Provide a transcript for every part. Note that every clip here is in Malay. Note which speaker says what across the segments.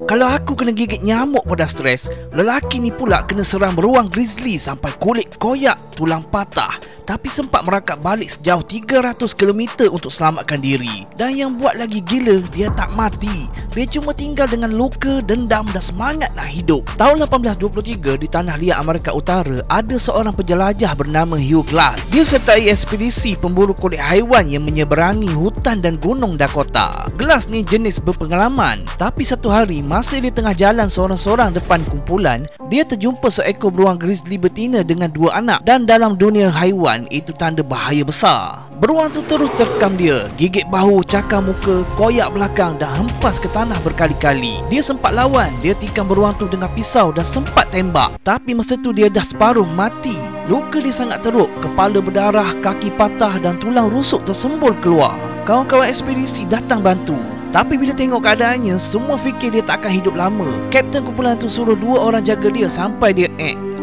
Speaker 1: Kalau aku kena gigit nyamuk pada stres, lelaki ni pula kena serang beruang grizzly sampai kulit koyak, tulang patah, tapi sempat merangkak balik sejauh 300 km untuk selamatkan diri. Dan yang buat lagi gila, dia tak mati. Dia cuma tinggal dengan luka, dendam dan semangat nak hidup. Tahun 1823 di tanah liat Amerika Utara, ada seorang penjelajah bernama Hugh Glass. Dia sertai ekspedisi pemburu kulit haiwan yang menyeberangi hutan dan gunung Dakota. Glass ni jenis berpengalaman, tapi satu hari masa dia tengah jalan seorang-seorang depan kumpulan, dia terjumpa seekor beruang grizzly betina dengan 2 anak. Dan dalam dunia haiwan, itu tanda bahaya besar. Beruang tu terus terkam dia, gigit bahu, cakar muka, koyak belakang dan hempas ke tanah berkali-kali. Dia sempat lawan, dia tikam beruang tu dengan pisau dan sempat tembak. Tapi masa tu dia dah separuh mati. Luka dia sangat teruk, kepala berdarah, kaki patah dan tulang rusuk tersembul keluar. Kawan-kawan ekspedisi datang bantu. Tapi bila tengok keadaannya, semua fikir dia tak akan hidup lama. Kapten kumpulan tu suruh 2 orang jaga dia sampai dia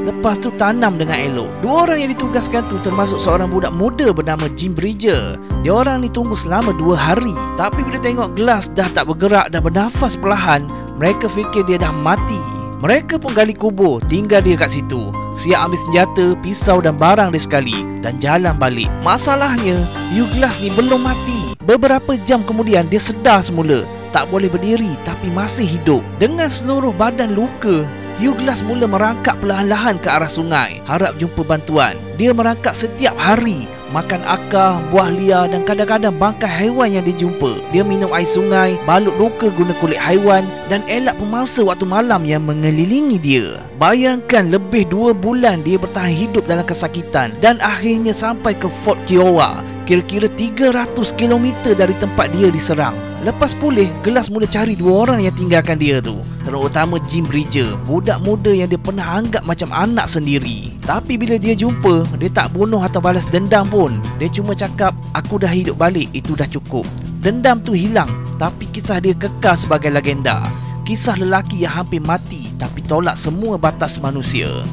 Speaker 1: lepas tu tanam dengan elok. 2 orang yang ditugaskan tu termasuk seorang budak muda bernama Jim Bridger. Dia orang ni tunggu selama 2 hari. Tapi bila tengok Glass dah tak bergerak dan bernafas perlahan, mereka fikir dia dah mati. Mereka pun gali kubur, tinggal dia kat situ. Siap ambil senjata, pisau dan barang dia sekali dan jalan balik. Masalahnya, Hugh Glass ni belum mati. Beberapa jam kemudian dia sedar semula. Tak boleh berdiri tapi masih hidup. Dengan seluruh badan luka, Hugh Glass mula merangkak perlahan-lahan ke arah sungai, harap jumpa bantuan. Dia merangkak setiap hari, makan akar, buah liar dan kadang-kadang bangkai haiwan yang dia jumpa. Dia minum air sungai, balut luka guna kulit haiwan dan elak pemangsa waktu malam yang mengelilingi dia. Bayangkan lebih 2 bulan dia bertahan hidup dalam kesakitan dan akhirnya sampai ke Fort Kiowa, kira-kira 300 km dari tempat dia diserang. Lepas pulih, Glass mula cari 2 orang yang tinggalkan dia tu, terutama Jim Bridger, budak muda yang dia pernah anggap macam anak sendiri. Tapi bila dia jumpa, dia tak bunuh atau balas dendam pun. Dia cuma cakap, aku dah hidup balik, itu dah cukup. Dendam tu hilang, tapi kisah dia kekal sebagai legenda. Kisah lelaki yang hampir mati tapi tolak semua batas manusia.